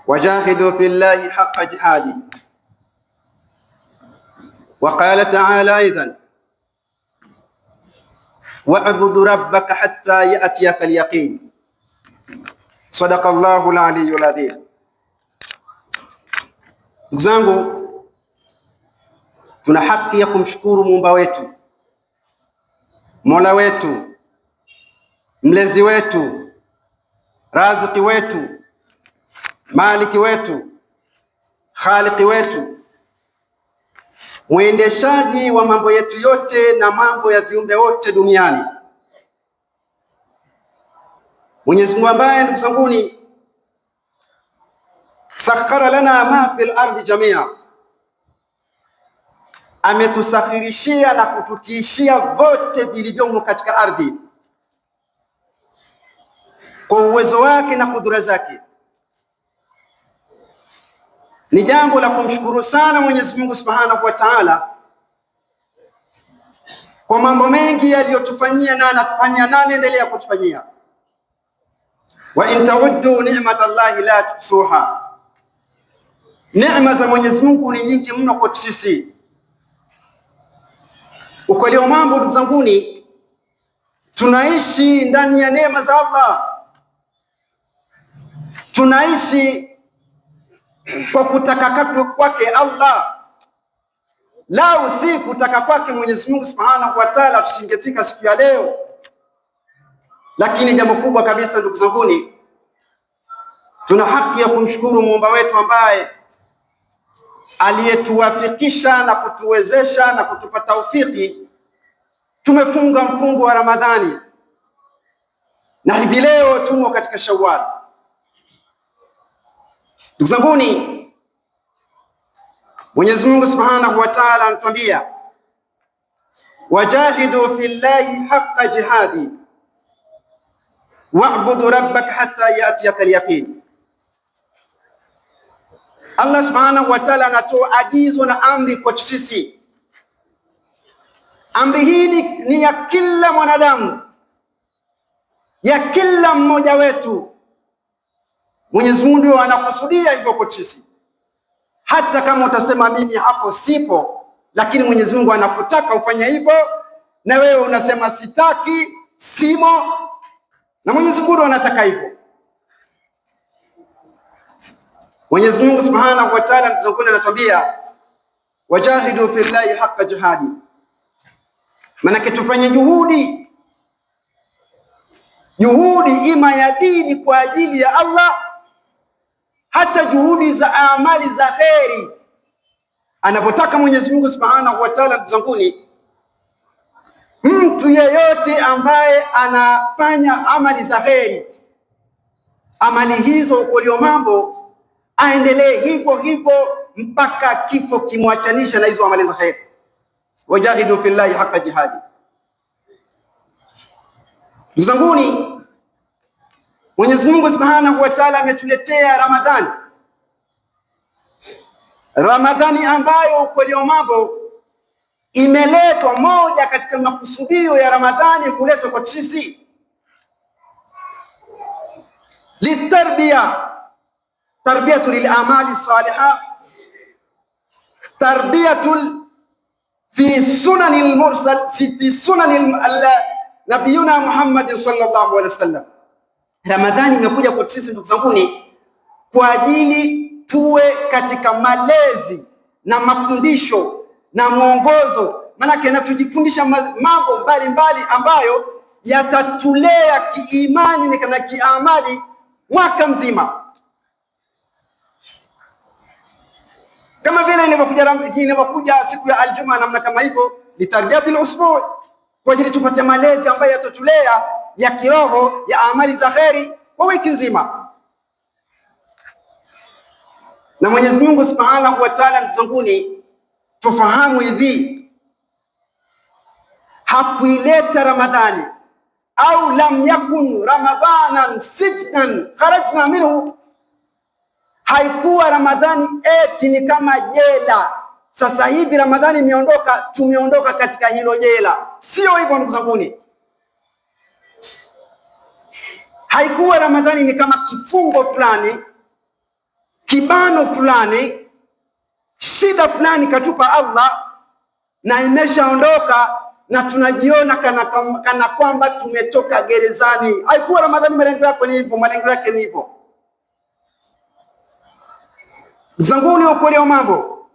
وجاهدوا في الله حق جهاده. وقال تعالى أيضا: واعبد ربك حتى يأتيك اليقين. صدق الله العلي العظيم. Ndugu zangu, tuna haki ya kumshukuru Muumba wetu, Mola wetu, mlezi wetu, raziki wetu, maliki wetu, khaliki wetu, mwendeshaji wa mambo yetu yote na mambo ya viumbe wote duniani. Mwenyezi Mungu ambaye, ndugu zanguni, sakhara lana ma fil ardi jamia, ametusakhirishia na kututiishia vote vilivyomo katika ardhi kwa uwezo wake na kudura zake. Ni jambo la kumshukuru sana Mwenyezi Mungu Subhanahu wa Ta'ala kwa mambo mengi yaliyotufanyia na anatufanyia na anaendelea kutufanyia. Wa in ta'uddu ni'matallahi la tuhsuha, neema za Mwenyezi Mungu ni nyingi mno kwa sisi. Ukweli wa mambo, ndugu zanguni, tunaishi ndani ya neema za Allah, tunaishi kwa kutaka kwake Allah. Lau si kutaka kwake Mwenyezi Mungu Subhanahu wa Ta'ala, tusingefika siku ya leo. Lakini jambo kubwa kabisa, ndugu zanguni, tuna haki ya kumshukuru Muumba wetu ambaye aliyetuwafikisha na kutuwezesha na kutupa taufiki. Tumefunga mfungo wa Ramadhani na hivi leo tumo katika Shawwal. Ndugu zanguni, Mwenyezi Mungu Subhanahu wa Ta'ala anatuambia: wajahidu fillahi haqqa jihadi wa'budu rabbaka hatta ya'tiyaka al-yaqin. Allah Subhanahu wa Ta'ala anatoa agizo na amri kwa sisi. Amri hii ni ya kila mwanadamu, ya kila mmoja wetu. Mwenyezi Mungu ndio anakusudia hivyo kwa sisi. Hata kama utasema mimi hapo sipo, lakini Mwenyezi Mungu anakutaka ufanye hivyo, na wewe unasema sitaki, simo, na Mwenyezi Mungu anataka hivyo. Mwenyezi Mungu Subhanahu wa Ta'ala anatuambia wajahidu fillahi haqqa jihadi, maana tufanye juhudi ima ya dini kwa ajili ya Allah, hata juhudi za amali za kheri. Anapotaka Mwenyezi Mungu Subhanahu wa Ta'ala, tuzanguni, mtu yeyote ambaye anafanya amali za kheri, amali hizo ukolio mambo aendelee hivyo hivyo mpaka kifo kimwachanisha na hizo amali za kheri. Wajahidu fillahi haqqa jihadi. Tuzanguni, Mwenyezi Mungu Subhanahu wa Ta'ala ametuletea Ramadhani. Ramadhani ambayo ukweli wa mambo imeletwa, moja katika makusudio ya Ramadhani kuletwa kwa sisi tarbiyatu lil amali salihah, tarbiyatu fi sunanil mursal, fi sunanil nabiyuna Muhammad sallallahu alaihi wasallam. Ramadhani imekuja kwa sisi, ndugu zanguni, kwa ajili tuwe katika malezi na mafundisho na mwongozo. Maana na tujifundisha mambo mbalimbali ambayo yatatulea kiimani na kiamali mwaka mzima. Kama vile ilivyokuja siku ya Aljumaa, namna kama hivyo ni tarbiyatul usbu, kwa ajili tupate malezi ambayo yatatulea ya kiroho ya amali za kheri kwa wiki nzima. Na Mwenyezi Mungu Subhanahu wa Ta'ala, ndugu zanguni, tufahamu hivi, hakuileta Ramadhani au lam yakun ramadhanan sijnan kharajna minhu, haikuwa Ramadhani eti ni kama jela. Sasa hivi Ramadhani imeondoka, tumeondoka katika hilo jela. Sio hivyo, ndugu zanguni. Haikuwa Ramadhani ni kama kifungo fulani kibano fulani, shida fulani katupa Allah na imeshaondoka, na tunajiona kana kwamba tumetoka gerezani. Haikuwa Ramadhani malengo yake ni hivyo, malengo yake ni hivyo. Mzanguni, ukweli wa mambo,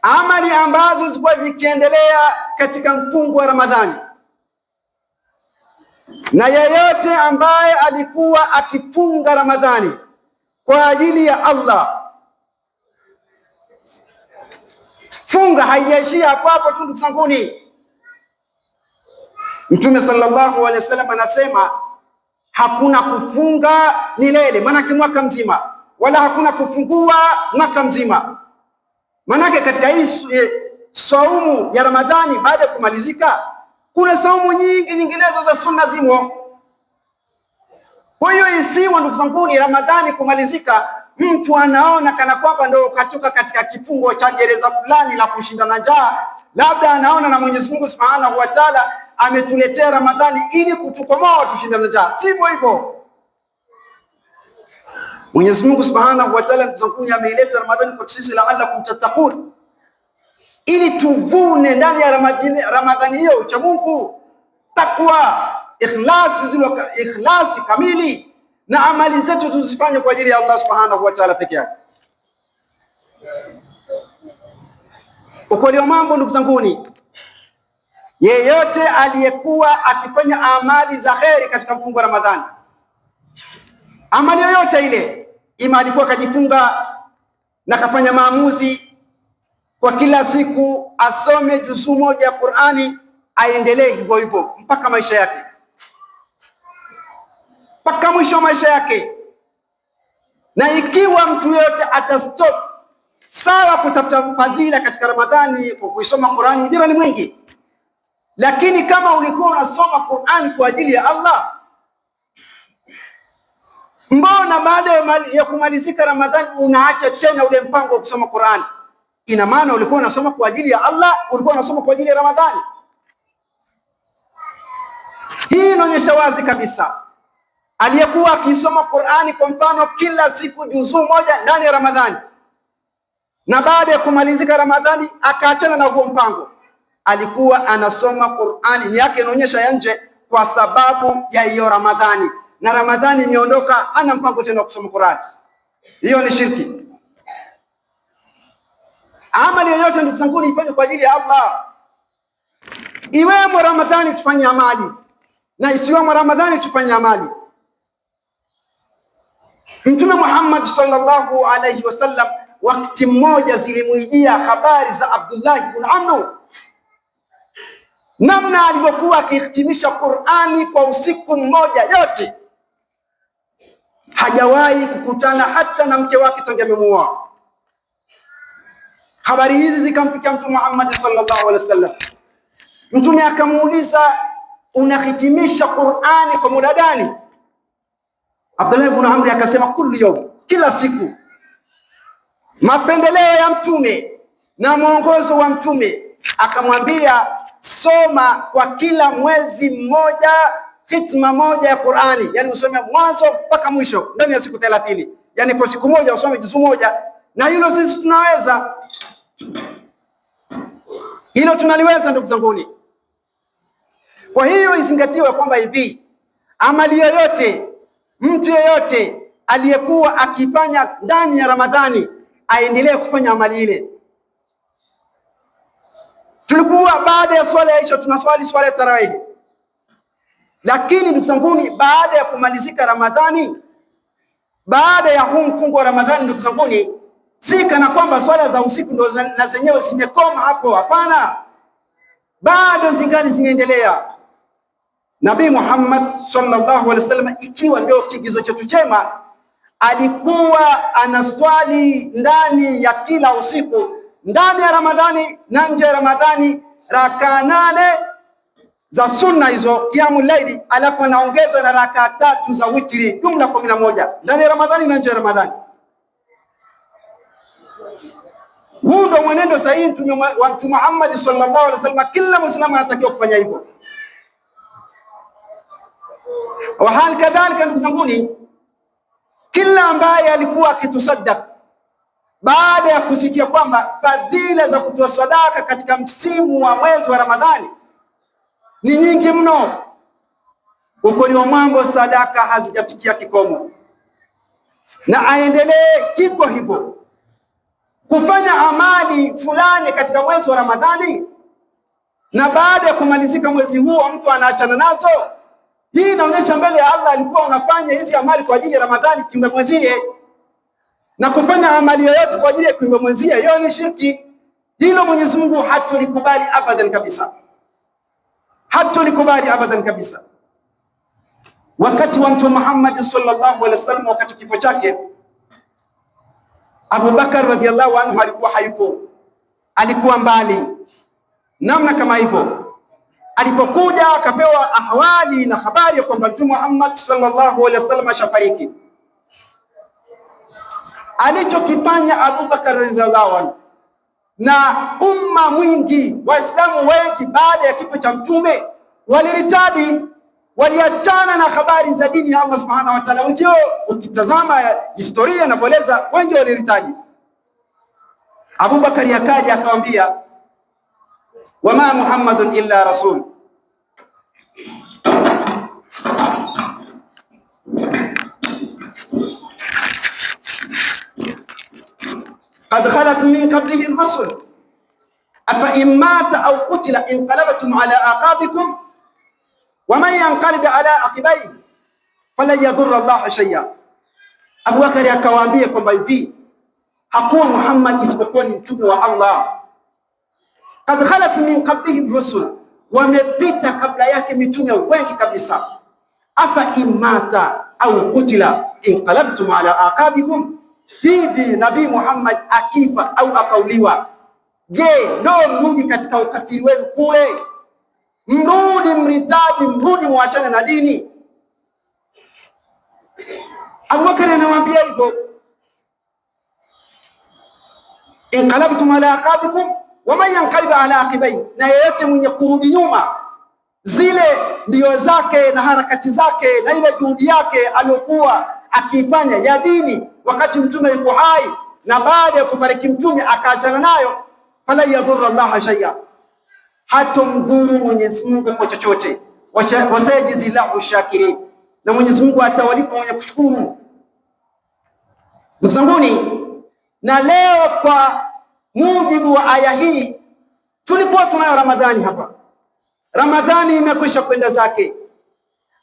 amali ambazo zilikuwa zikiendelea katika mfungo wa Ramadhani, na yeyote ambaye alikuwa akifunga Ramadhani kwa ajili ya Allah, funga haijaishia hapo hapo tu. Ndugu zanguni, Mtume sallallahu alaihi wasallam anasema hakuna kufunga milele, maanake mwaka mzima, wala hakuna kufungua mwaka mzima. Maanake katika hii saumu ya Ramadhani baada ya kumalizika, kuna saumu nyingi nyinginezo za sunna zimo. Kwa hiyo isiwe, ndugu zanguni, Ramadhani kumalizika mtu anaona kana kwamba ndio katoka katika kifungo cha gereza fulani la kushindana njaa. Labda anaona na Mwenyezi Mungu Subhanahu wa Ta'ala ametuletea Ramadhani ili kutukomoa tushindane njaa. Sivyo hivyo. Mwenyezi Mungu Subhanahu wa Ta'ala ndugu ameileta Ramadhani kwa sisi la'allakum tattaqun, ili tuvune ndani ya Ramadhani hiyo ucha Mungu, takwa, ikhlasi kamili, na amali zetu tuzifanye kwa ajili ya Allah Subhanahu wa Ta'ala peke yake. Ukweli wa mambo, ndugu zanguni, yeyote aliyekuwa akifanya amali za kheri katika mfungo wa Ramadhani, amali yoyote ile, ima alikuwa kajifunga na kafanya maamuzi kwa kila siku asome juzuu moja ya Qur'ani, aendelee hivyo hivyo mpaka maisha yake, mpaka mwisho wa maisha yake. Na ikiwa mtu yote atastop sawa kutafuta fadhila katika Ramadhani kwa kusoma Qur'ani, ujira ni mwingi, lakini kama ulikuwa unasoma Qur'ani kwa ajili ya Allah, mbona baada ya kumalizika Ramadhani unaacha tena ule mpango wa kusoma Qur'ani? Ina maana ulikuwa unasoma kwa ajili ya Allah, ulikuwa unasoma kwa ajili ya Ramadhani. Hii inaonyesha wazi kabisa aliyekuwa akisoma Qur'ani kwa mfano kila siku juzuu moja ndani ya Ramadhani, na baada ya kumalizika Ramadhani akaachana na huo mpango, alikuwa anasoma Qur'ani ni yake inaonyesha ya nje kwa sababu ya hiyo Ramadhani, na Ramadhani imeondoka, hana mpango tena kusoma Qur'ani. Hiyo ni shirki. Amali yoyote ndugu zangu ifanye kwa ajili ya Allah. Iwemo Ramadhani tufanye amali, na isiwemo Ramadhani tufanye amali. Mtume Muhammad sallallahu alayhi wasallam wakati mmoja zilimwijia habari za Abdullah ibn Amr, namna alivyokuwa akihitimisha Qur'ani kwa usiku mmoja yote, hajawahi kukutana hata na mke wake tangu amemuoa. Habari hizi zikamfikia Mtume Muhammad sallallahu alaihi wasallam. Mtume akamuuliza, unahitimisha Qur'ani kwa muda gani? Abdullah ibn Amr akasema kullu yawm, kila siku. Mapendeleo ya Mtume na mwongozo wa Mtume, akamwambia soma kwa kila mwezi mmoja khitma moja ya Qur'ani, yani usome mwanzo mpaka mwisho ndani ya siku 30, yani kwa siku moja usome juzuu moja. Na hilo sisi tunaweza, hilo tunaliweza ndugu zanguni. Kwa hiyo izingatiwe kwamba hivi amali yoyote, mtu yeyote aliyekuwa akifanya ndani ya Ramadhani aendelee kufanya amali ile. Tulikuwa baada ya swala ya Isha tunaswali swala ya tarawih, lakini ndugu zanguni, baada ya kumalizika Ramadhani, baada ya huu mfungo wa Ramadhani, ndugu zanguni, si kana kwamba swala za usiku ndo na zenyewe zimekoma hapo. Hapana, bado zingali zinaendelea. Nabii Muhammad sallallahu alaihi wasallam, ikiwa ndio kigizo chetu chema, alikuwa anaswali ndani ya kila usiku, ndani ya Ramadhani na nje ya Ramadhani, raka 8 za sunna hizo qiyamul layli, alafu anaongeza na raka 3 za witri, jumla 11 ndani ya Ramadhani na nje ya Ramadhani. Huu ndio mwenendo sahihi wa Mtume Muhammad sallallahu alaihi wasallam. Kila Muislamu anatakiwa kufanya hivyo. Wa hal kadhalika ndugu zanguni, Kila ambaye alikuwa akitusaddaq baada ya kusikia kwamba fadhila za kutoa sadaka katika msimu wa mwezi wa Ramadhani ni nyingi mno, ukweli wa mambo sadaka hazijafikia kikomo, na aendelee hivyo hivyo kufanya amali fulani katika mwezi wa Ramadhani, na baada ya kumalizika mwezi huo mtu anaachana nazo. Hii inaonyesha mbele ya Allah alikuwa unafanya hizi amali kwa ajili ya Ramadhani kiumbe mwenzie, na kufanya amali yoyote kwa ajili ya kiumbe mwenzie, hiyo ni shirki. Hilo Mwenyezi Mungu hatulikubali abadan kabisa, hatulikubali abadan kabisa. Wakati wa Mtume Muhammad sallallahu alaihi wasallam, wakati kifo chake, Abu Bakar radhiallahu anhu alikuwa hayupo, alikuwa mbali namna kama hivyo. Alipokuja akapewa ahwali na habari ya kwamba Mtume Muhammad sallallahu alaihi wasallam ashafariki, alichokifanya Abu Bakar radhiallahu anhu na umma mwingi, Waislamu wengi baada ya kifo cha Mtume waliritadi, waliachana na habari za dini ya Allah subhanahu wa ta'ala. Wengi ukitazama historia inapoeleza, wengi waliritadi. Abu Bakari akaja akamwambia, wama Muhammadun illa rasul, qad khalat min qablihi ar-rusul afa in mata aw qutila inqalabtum ala aqabikum waman yanqalib ala aqibayhi falan yadhurra Allah shay'a. Abu Bakari akawaambia kwamba hivi, hakuwa Muhammad isipokuwa ni mtume wa Allah. Qad khalat min qablihi ar-rusul, wamepita kabla yake mitume wengi kabisa. Afa imata au qutila inqalabtum ala aqabikum, hivi Nabii Muhammad akifa au akauliwa, je, ndio mrudi katika ukafiri wenu kule? Mrudi mritadi, mrudi muachane na dini. Abu Bakar anawaambia hivyo, inqalabtum ala aqabikum waman yanqalib ala aqibayhi, na yeyote mwenye kurudi nyuma zile ndio zake na harakati zake na ile juhudi yake aliyokuwa akifanya ya dini wakati mtume yuko hai, na baada ya kufariki mtume akaachana nayo, fala yadhurra Allah shay'a, hatomdhuru Mwenyezi Mungu kwa chochote. Wasayajizi lahu shakirin, na Mwenyezi Mungu atawalipa wenye kushukuru. Ndugu zanguni, na leo kwa mujibu wa aya hii tulikuwa tunayo Ramadhani hapa. Ramadhani imekwisha kwenda zake.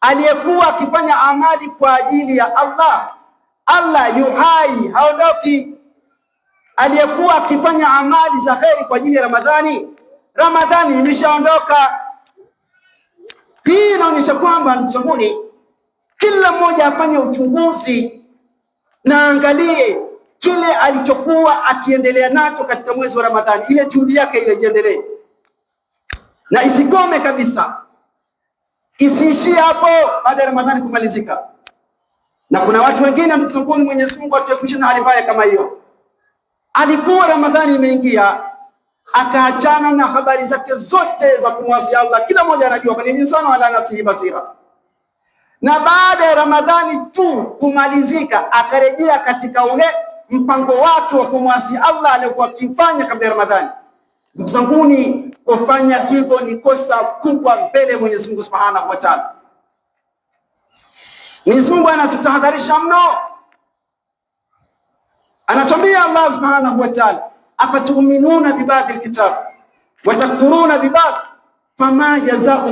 Aliyekuwa akifanya amali kwa ajili ya Allah, Allah yuhai, haondoki. Aliyekuwa akifanya amali za kheri kwa ajili ya Ramadhani, Ramadhani imeshaondoka. Hii inaonyesha kwamba ndugu zangu, kila mmoja afanye uchunguzi na angalie kile alichokuwa akiendelea nacho katika mwezi wa Ramadhani, ile juhudi yake ile iendelee na isikome kabisa, isiishie hapo baada ya Ramadhani kumalizika. Na kuna watu wengine ndugu zangu, Mwenyezi Mungu atuepushe na hali mbaya kama hiyo. Alikuwa Ramadhani imeingia akaachana na habari zake zote za kumwasi Allah. Kila mmoja anajua bali insana ala nafsihi basira, na baada ya Ramadhani tu kumalizika akarejea katika ule mpango wake wa kumwasi Allah aliyokuwa akifanya kabla ya Ramadhani. Ndugu zangu, kufanya hivyo ni kosa kubwa mbele ya Mwenyezi Mungu Subhanahu wa Ta'ala. Mwenyezi Mungu anatutahadharisha mno, anatuambia Allah Subhanahu wa Ta'ala, afatuminuna bi ba'd al-kitab wa takfuruna bi ba'd fama jazaa'u